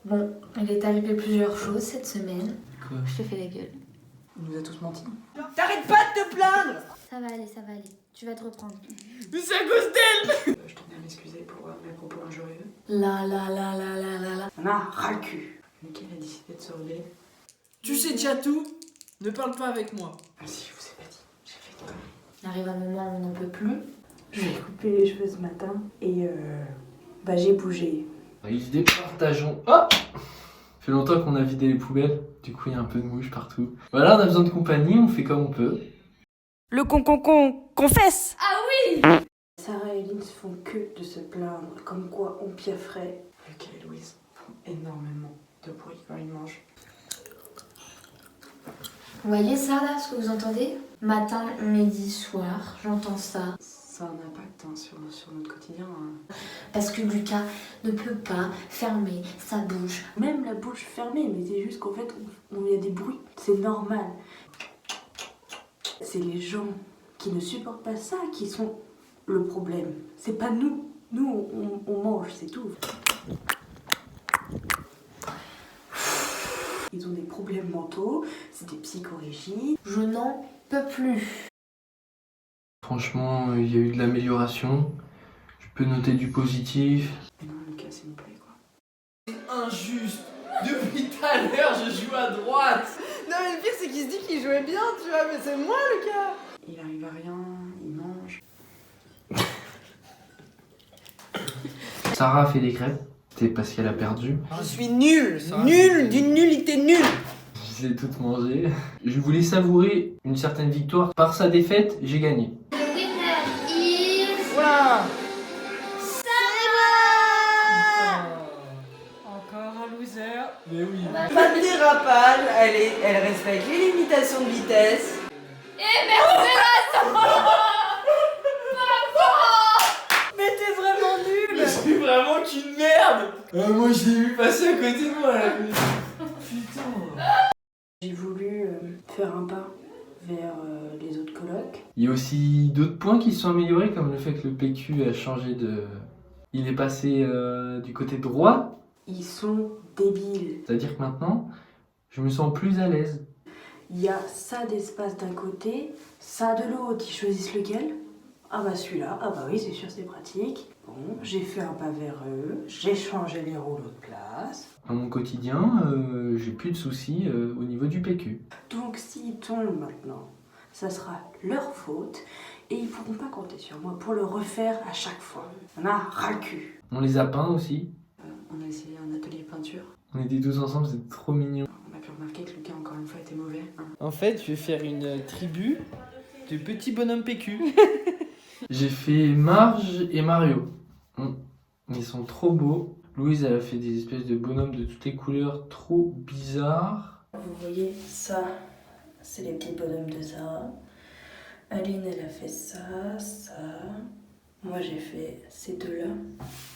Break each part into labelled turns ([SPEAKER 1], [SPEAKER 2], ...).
[SPEAKER 1] Bon, il est arrivé plusieurs choses cette semaine.
[SPEAKER 2] Quoi?
[SPEAKER 1] Je te fais la gueule.
[SPEAKER 2] Il nous a tous menti.
[SPEAKER 3] T'arrêtes pas de te plaindre!
[SPEAKER 1] Ça va aller, ça va aller. Tu vas te reprendre.
[SPEAKER 3] Mais c'est à cause d'elle!
[SPEAKER 2] Je tenais à m'excuser pour mes propos injurieux.
[SPEAKER 1] La.
[SPEAKER 2] On a ras le cul. Lequel a décidé de se rebeller?
[SPEAKER 3] Tu sais déjà tout? Ne parle pas avec moi.
[SPEAKER 2] Ah si, je vous ai pas dit. J'ai fait une connerie.
[SPEAKER 1] Il arrive un moment où on n'en peut plus.
[SPEAKER 4] J'ai coupé les cheveux ce matin et j'ai bougé.
[SPEAKER 5] Ils départageons. Oh! Ça fait longtemps qu'on a vidé les poubelles, du coup il y a un peu de mouche partout. Voilà, on a besoin de compagnie, on fait comme on peut.
[SPEAKER 3] Le confesse!
[SPEAKER 4] Sarah et Lynn se font que de se plaindre, comme quoi on piafferait.
[SPEAKER 2] Lucas et Louise font énormément de bruit quand ils mangent.
[SPEAKER 1] Vous voyez ça là, ce que vous entendez? Matin, midi, soir, j'entends ça.
[SPEAKER 2] Ça a un impact sur notre quotidien.
[SPEAKER 1] Parce que Lucas ne peut pas fermer sa bouche.
[SPEAKER 4] Même la bouche fermée, mais c'est juste qu'en fait, il y a des bruits. C'est normal. C'est les gens qui ne supportent pas ça qui sont le problème. C'est pas nous. Nous, on mange, c'est tout. Ils ont des problèmes mentaux, c'est des psychorégies.
[SPEAKER 1] Je n'en peux plus.
[SPEAKER 5] Franchement, il y a eu de l'amélioration. Je peux noter du positif.
[SPEAKER 2] Non, Lucas, s'il vous plaît, quoi.
[SPEAKER 3] Injuste! Depuis tout à l'heure, je joue à droite! Non, mais le pire, c'est qu'il se dit qu'il jouait bien, tu vois, mais c'est moi, Lucas!
[SPEAKER 2] Il arrive à rien, il mange.
[SPEAKER 5] Sarah a fait des crêpes, c'est parce qu'elle a perdu.
[SPEAKER 3] Je suis nul! Nul! D'une nullité nulle!
[SPEAKER 5] Je les ai toutes mangées. Je voulais savourer une certaine victoire. Par sa défaite, j'ai gagné.
[SPEAKER 3] Voilà! Encore un loser. Mais oui. Pas de dérapage, elle respecte les limitations de vitesse. Mais t'es vraiment nul!
[SPEAKER 6] Je suis vraiment qu'une merde. Moi je l'ai vu passer à côté de moi là. Putain.
[SPEAKER 4] J'ai voulu faire un pas vers les autres colocs.
[SPEAKER 5] Il y a aussi d'autres points qui se sont améliorés, comme le fait que le PQ a changé de... Il est passé du côté droit.
[SPEAKER 4] Ils sont débiles.
[SPEAKER 5] C'est-à-dire que maintenant, je me sens plus à l'aise.
[SPEAKER 4] Il y a ça d'espace d'un côté, ça de l'autre. Ils choisissent lequel? Ah bah celui-là, ah bah oui c'est sûr c'est pratique. Bon, j'ai fait un pas vers eux, j'ai changé les rouleaux de place.
[SPEAKER 5] Dans mon quotidien, j'ai plus de soucis au niveau du PQ.
[SPEAKER 4] Donc s'ils tombent maintenant, ça sera leur faute et ils pourront pas compter sur moi pour le refaire à chaque fois. On a ras le cul.
[SPEAKER 5] On les a peints aussi.
[SPEAKER 2] On a essayé un atelier peinture.
[SPEAKER 5] On était tous ensemble, c'est trop mignon.
[SPEAKER 2] On a pu remarquer que Lucas, encore une fois, était mauvais.
[SPEAKER 3] En fait, je vais faire une tribu de petits bonhommes PQ.
[SPEAKER 5] J'ai fait Marge et Mario. Ils sont trop beaux. Louise, elle a fait des espèces de bonhommes de toutes les couleurs trop bizarres.
[SPEAKER 4] Vous voyez, ça, c'est les petits bonhommes de Sarah. Aline, elle a fait ça, ça. Moi, j'ai fait ces deux-là.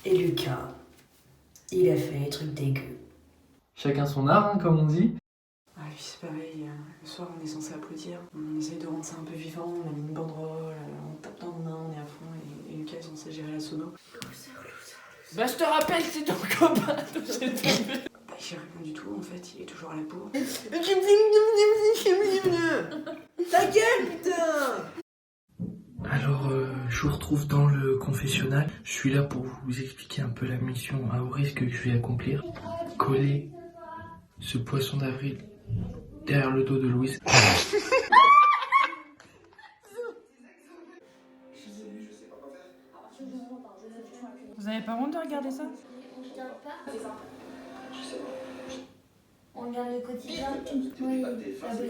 [SPEAKER 4] Et Lucas, il a fait les trucs dégueux.
[SPEAKER 5] Chacun son art, hein, comme on dit.
[SPEAKER 2] Ah, et puis c'est pareil, le soir on est censé applaudir. On essaye de rendre ça un peu vivant, on a mis une banderole, on tape dans les mains, on est à fond et Lucas est censé gérer la sono.
[SPEAKER 3] Bah, je te rappelle, c'est ton copain.
[SPEAKER 2] Bah, il gère rien du tout en fait, il est toujours à la bourre.
[SPEAKER 3] Ta gueule, putain!
[SPEAKER 5] Alors, je vous retrouve dans le confessionnal. Je suis là pour vous expliquer un peu la mission à haut risque que je vais accomplir. Coller ce poisson d'avril derrière le dos de Louise.
[SPEAKER 3] Vous avez pas honte de regarder ça?
[SPEAKER 1] On regarde le quotidien. Oui, la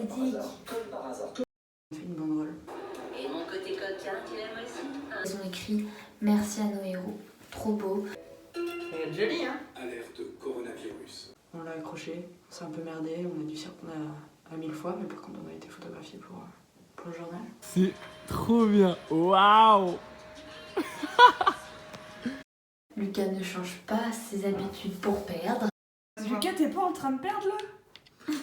[SPEAKER 1] politique.
[SPEAKER 2] On fait une banderole.
[SPEAKER 7] Et mon côté coquin, tu l'aimes aussi?
[SPEAKER 1] Ils ont écrit merci à nos héros. Trop beau.
[SPEAKER 3] Elle est jolie, hein?
[SPEAKER 8] Alerte coronavirus.
[SPEAKER 2] On l'a accroché, on s'est un peu merdé, on a dû s'y reprendre à 1000 fois, mais par contre on a été photographié pour le journal.
[SPEAKER 3] C'est trop bien. Waouh!
[SPEAKER 1] Lucas ne change pas ses habitudes pour perdre.
[SPEAKER 3] Lucas, t'es pas en train de perdre là?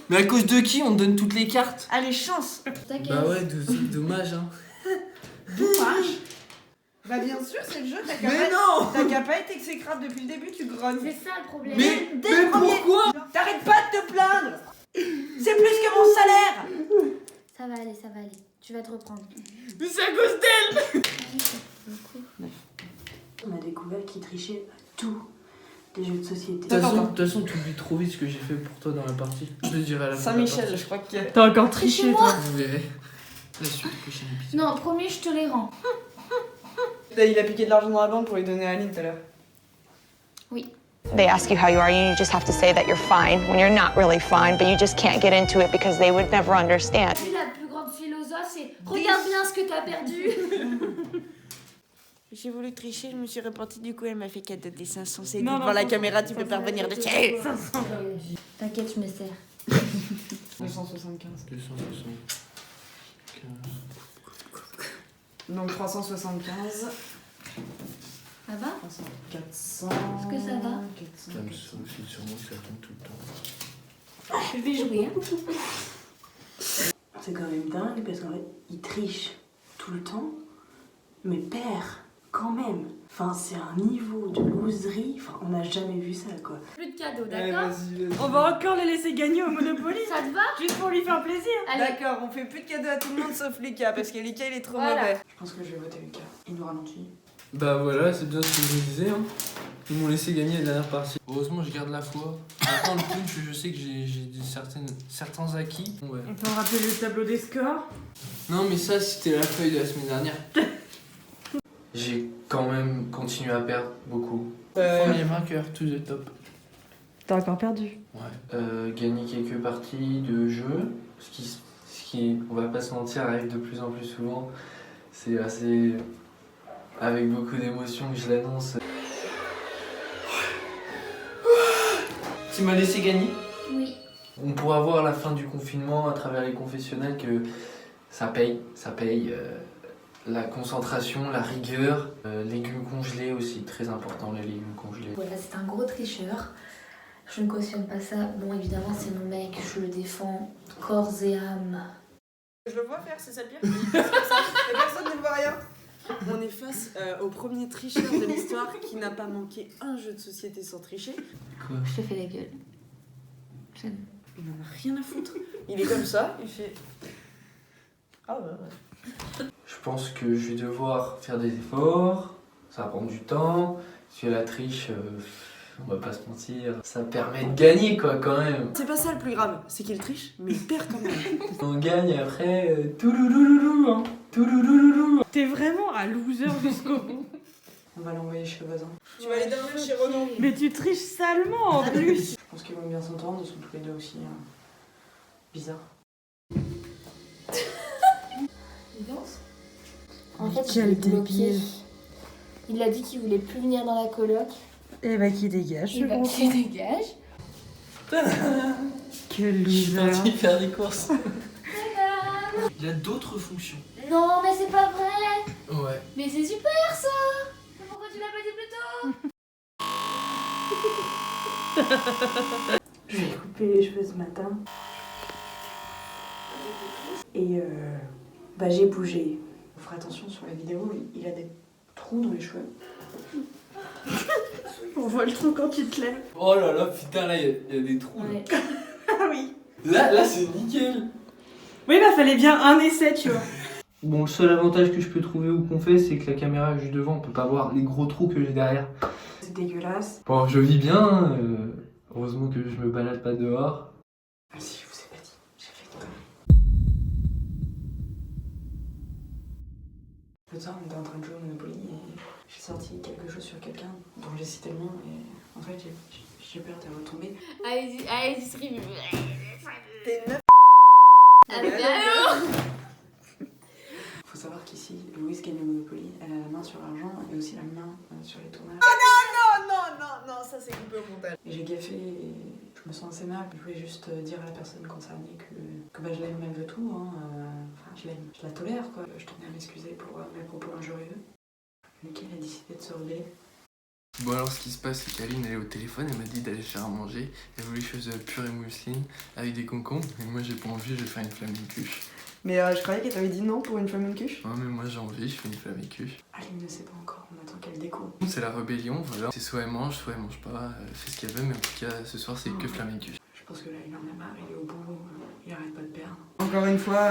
[SPEAKER 6] Mais à cause de qui on donne toutes les cartes?
[SPEAKER 3] Allez, chance!
[SPEAKER 1] T'inquiète.
[SPEAKER 6] Bah ouais, c'est dommage hein.
[SPEAKER 3] Dommage! Bah bien sûr, c'est le jeu, t'as
[SPEAKER 6] Mais non!
[SPEAKER 3] qu'à pas être exécrable depuis le début, tu grognes.
[SPEAKER 1] C'est ça le problème.
[SPEAKER 6] Mais
[SPEAKER 3] Dès le premier-
[SPEAKER 6] pourquoi?
[SPEAKER 3] T'arrêtes pas de te plaindre. C'est plus que mon salaire.
[SPEAKER 1] Ça va aller, ça va aller. Tu vas te reprendre.
[SPEAKER 6] Mais c'est à cause d'elle!
[SPEAKER 4] On a découvert qu'il trichait à tous les jeux de société.
[SPEAKER 5] De toute façon, tu oublies trop vite ce que j'ai fait pour toi dans la partie. Je te dirai à la fin. de la
[SPEAKER 3] Saint-Michel,
[SPEAKER 5] partie.
[SPEAKER 3] je crois que...
[SPEAKER 2] T'as encore triché,
[SPEAKER 1] Triche-moi.
[SPEAKER 2] toi.
[SPEAKER 5] Vous verrez. La suite du prochain épisode.
[SPEAKER 1] Non, promis, je te les rends.
[SPEAKER 3] Il a piqué de l'argent dans la banque pour lui donner à Aline tout à l'heure.
[SPEAKER 9] They ask you how you are, and you just have to say that you're fine when you're not really fine, but you just can't get into it because they would never understand.
[SPEAKER 1] Puis la plus grande philosophe, c'est regarde bien ce que t'as perdu.
[SPEAKER 3] J'ai voulu tricher, je me suis repentie, du coup elle m'a fait cadeau des 500 c'est
[SPEAKER 2] Non,
[SPEAKER 3] devant
[SPEAKER 2] non,
[SPEAKER 3] la
[SPEAKER 2] non,
[SPEAKER 3] caméra, tu peux pas revenir dessus.
[SPEAKER 1] T'inquiète, je me sers.
[SPEAKER 2] 275.
[SPEAKER 5] 275.
[SPEAKER 2] Donc 375.
[SPEAKER 1] Ça va
[SPEAKER 2] 400.
[SPEAKER 1] Est-ce que ça va
[SPEAKER 2] 400.
[SPEAKER 5] Ça me saoule aussi sur moi que ça tombe tout le temps.
[SPEAKER 1] Je vais jouer. Hein.
[SPEAKER 4] C'est quand même dingue parce qu'en fait, il triche tout le temps, mais perd quand même. Enfin, c'est un niveau de loserie, enfin, on n'a jamais vu ça, quoi.
[SPEAKER 1] Plus de cadeaux,
[SPEAKER 2] Allez,
[SPEAKER 1] d'accord
[SPEAKER 2] vas-y.
[SPEAKER 3] On va encore les laisser gagner au Monopoly,
[SPEAKER 1] Ça te va
[SPEAKER 3] juste pour lui faire plaisir.
[SPEAKER 1] Allez.
[SPEAKER 3] D'accord, on fait plus de cadeaux à tout le monde sauf Lucas, parce que Lucas il est trop
[SPEAKER 1] Voilà.
[SPEAKER 3] mauvais.
[SPEAKER 2] Je pense que je vais voter Lucas. Il nous ralentit.
[SPEAKER 6] Bah voilà, c'est bien ce que je vous disais. Hein. Ils m'ont laissé gagner la dernière partie.
[SPEAKER 5] Heureusement, je garde la foi. Maintenant, le punch, je sais que j'ai certains acquis. Ouais.
[SPEAKER 2] On peut rappeler le tableau des scores.
[SPEAKER 6] Non, mais ça, c'était la feuille de la semaine dernière.
[SPEAKER 5] J'ai quand même continué à perdre beaucoup.
[SPEAKER 3] Euh.
[SPEAKER 5] Premier vainqueur, to the top.
[SPEAKER 2] T'as encore perdu.
[SPEAKER 5] Ouais. Gagner quelques parties de jeu, ce qui, on va pas se mentir, arrive de plus en plus souvent. C'est assez avec beaucoup d'émotion que je l'annonce. Tu m'as laissé gagner.
[SPEAKER 1] Oui.
[SPEAKER 5] On pourra voir à la fin du confinement, à travers les confessionnels, que ça paye. La concentration, la rigueur, légumes congelés aussi, très important les légumes congelés.
[SPEAKER 1] Voilà, c'est un gros tricheur. Je ne cautionne pas ça. Bon, évidemment, c'est mon mec. Je le défends corps et âme.
[SPEAKER 3] Je le vois faire, c'est ça le pire. C'est comme ça, et personne ne voit rien. On est face au premier tricheur de l'histoire qui n'a pas manqué un jeu de société sans tricher.
[SPEAKER 5] Quoi?
[SPEAKER 1] Je te fais la gueule. J'aime.
[SPEAKER 3] Il en a rien à foutre. Il est comme ça, il fait... Ah ouais.
[SPEAKER 5] Je pense que je vais devoir faire des efforts, ça va prendre du temps, parce que la triche, on va pas se mentir, ça permet de gagner quoi quand même.
[SPEAKER 3] C'est pas ça le plus grave, c'est qu'il triche, mais il perd quand même.
[SPEAKER 5] On gagne et après, touloulouloulou, hein, touloulouloulou.
[SPEAKER 2] T'es vraiment un loser jusqu'au bout. On va l'envoyer chez le voisin.
[SPEAKER 3] Tu vas aller dormir chez Renan.
[SPEAKER 2] Mais tu triches salement en plus. Je pense qu'ils vont bien s'entendre, ils sont tous les deux aussi bizarres.
[SPEAKER 1] Il danse. En fait,
[SPEAKER 2] Quel
[SPEAKER 1] je l'ai bloqué.
[SPEAKER 2] débile.
[SPEAKER 1] Il a dit qu'il voulait plus venir dans la coloc.
[SPEAKER 2] Et bah qui dégage,
[SPEAKER 1] Il va qu'il dégage.
[SPEAKER 2] Quel
[SPEAKER 5] Je suis
[SPEAKER 2] loser.
[SPEAKER 5] parti faire des courses. Il a d'autres fonctions.
[SPEAKER 1] Non, mais c'est pas vrai.
[SPEAKER 5] Ouais.
[SPEAKER 1] Mais c'est super ça. Mais pourquoi tu l'as pas dit plus tôt?
[SPEAKER 4] Je lui ai coupé les cheveux ce matin. Et bah j'ai bougé.
[SPEAKER 2] Faut faire attention sur la vidéo, il a des trous dans les cheveux.
[SPEAKER 3] On voit le trou quand tu te lèves.
[SPEAKER 6] Oh là là, putain, là, il y a des trous. Là,
[SPEAKER 1] Ouais.
[SPEAKER 3] Ah oui.
[SPEAKER 6] là c'est nickel.
[SPEAKER 2] Oui, bah fallait bien un essai, tu vois.
[SPEAKER 5] Bon, le seul avantage que je peux trouver au confesse, c'est que la caméra est juste devant, on peut pas voir les gros trous que j'ai derrière.
[SPEAKER 2] C'est dégueulasse.
[SPEAKER 5] Bon, je vis bien, heureusement que je me balade pas dehors.
[SPEAKER 2] Ah si, je vous ai pas dit, j'ai fait une connerie. L'autre soir, on était en train de jouer au Monopoly et j'ai sorti quelque chose sur quelqu'un dont j'ai cité le nom et en fait j'ai peur de retomber.
[SPEAKER 1] Allez, distribue.
[SPEAKER 3] T'es neuf.
[SPEAKER 1] Allez, alors.
[SPEAKER 2] Faut savoir qu'ici, Louise gagne au Monopoly, elle a la main sur l'argent et aussi la main sur les tournages.
[SPEAKER 3] Non, ça c'est coupé au montage.
[SPEAKER 2] Et j'ai gaffé et je me sens assez mal. Je voulais juste dire à la personne concernée que bah, je l'aime malgré tout. Hein. Enfin, je l'aime, je la tolère quoi. Je tenais à m'excuser pour mes propos injurieux. Lequel a décidé de se rebeller.
[SPEAKER 5] Bon alors ce qui se passe c'est qu'Aline elle est au téléphone, elle m'a dit d'aller faire à manger, elle voulait que je fasse de la purée mousseline avec des concombres, et moi j'ai pas envie, je vais faire une flamme de cuche.
[SPEAKER 3] Mais je croyais qu'elle t'avait dit non pour une flamme cuche.
[SPEAKER 6] Ouais, mais moi j'ai envie, je fais une flammikuche.
[SPEAKER 2] Aline ne sait pas encore, on attend qu'elle découvre.
[SPEAKER 6] C'est la rébellion, voilà. C'est soit elle mange pas, elle fait ce qu'elle veut, mais en tout cas ce soir c'est que flammikuche.
[SPEAKER 2] Je pense que là il en a marre, il est au bout, il arrête pas de perdre.
[SPEAKER 3] Encore une fois,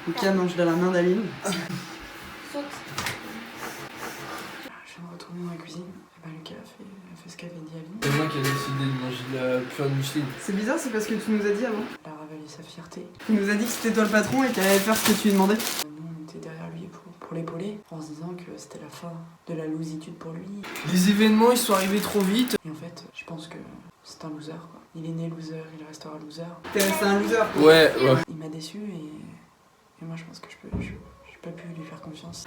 [SPEAKER 3] Lucas mange de la main d'Aline.
[SPEAKER 1] Saute.
[SPEAKER 2] Je viens de retourner dans la cuisine. Et bah Lucas a fait ce qu'avait dit Aline.
[SPEAKER 6] C'est moi qui ai décidé de manger de la pure de museline.
[SPEAKER 3] C'est bizarre, c'est parce que tu nous as dit avant.
[SPEAKER 2] Elle a ravalé sa fierté.
[SPEAKER 3] Tu nous as dit que c'était toi le patron et qu'elle allait faire ce que tu lui demandais.
[SPEAKER 2] Nous on était derrière lui pour l'épauler, en se disant que c'était la fin de la lositude pour lui.
[SPEAKER 6] Les événements ils sont arrivés trop vite.
[SPEAKER 2] Et en fait, je pense que c'est un loser quoi. Il est né loser, il restera loser.
[SPEAKER 3] T'es resté un loser. Quoi.
[SPEAKER 6] Ouais.
[SPEAKER 2] Il m'a déçu et moi je pense que je peux plus lui faire confiance.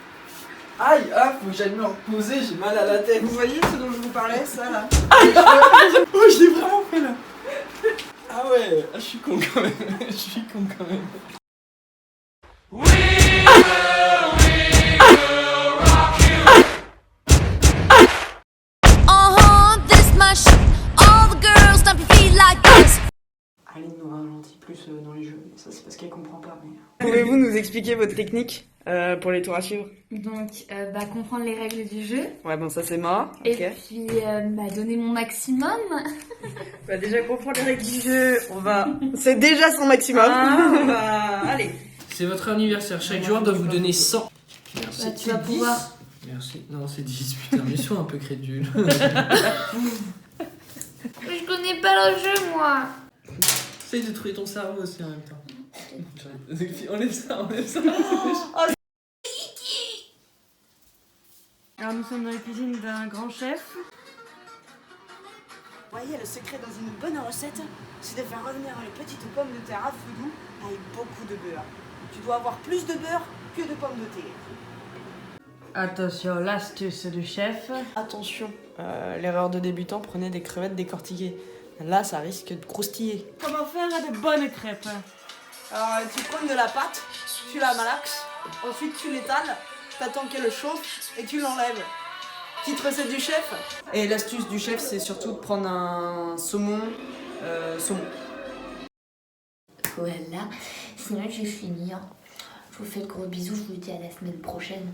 [SPEAKER 6] Aïe, faut que j'aille me reposer, j'ai mal à la tête.
[SPEAKER 3] Vous voyez ce dont je vous parlais, ça là?
[SPEAKER 6] Oh, je l'ai vraiment fait là. Ah ouais, je suis con quand même. Je suis con quand même.
[SPEAKER 2] Aline nous ralentit plus dans les jeux, et ça c'est parce qu'elle comprend pas. Mais...
[SPEAKER 3] Pouvez-vous nous expliquer votre technique pour les tours à suivre?
[SPEAKER 1] Donc, comprendre les règles du jeu.
[SPEAKER 3] Ouais, bon, ça c'est mort.
[SPEAKER 1] Et
[SPEAKER 3] Ok.
[SPEAKER 1] puis, donner mon maximum.
[SPEAKER 3] Bah, déjà comprendre les règles du jeu, on va. C'est déjà son maximum. Allez.
[SPEAKER 6] C'est votre anniversaire, chaque joueur doit vous donner 100. Merci.
[SPEAKER 1] Bah, tu vas pouvoir.
[SPEAKER 6] Merci. Non, c'est 10, putain, mais sois un peu crédule.
[SPEAKER 1] Mais je connais pas le jeu, moi.
[SPEAKER 6] Essaye de trouver ton cerveau aussi en même temps. Enlève ça.
[SPEAKER 3] Alors, nous sommes dans la cuisine d'un grand chef.
[SPEAKER 10] Vous voyez, le secret dans une bonne recette, c'est de faire revenir les petites pommes de terre à feu doux avec beaucoup de beurre. Tu dois avoir plus de beurre que de pommes de terre.
[SPEAKER 3] Attention, l'astuce du chef.
[SPEAKER 10] Attention, l'erreur de débutant, prenez des crevettes décortiquées. Là, ça risque de croustiller.
[SPEAKER 3] Comment faire de bonnes crêpes?
[SPEAKER 10] Alors, tu prends de la pâte, tu la malaxes, ensuite tu l'étales, t'attends qu'elle chauffe et tu l'enlèves. Petite recette du chef.
[SPEAKER 3] Et l'astuce du chef, c'est surtout de prendre un saumon.
[SPEAKER 1] Voilà. Sinon, j'ai fini. Je vous fais de gros bisous. Je vous dis à la semaine prochaine.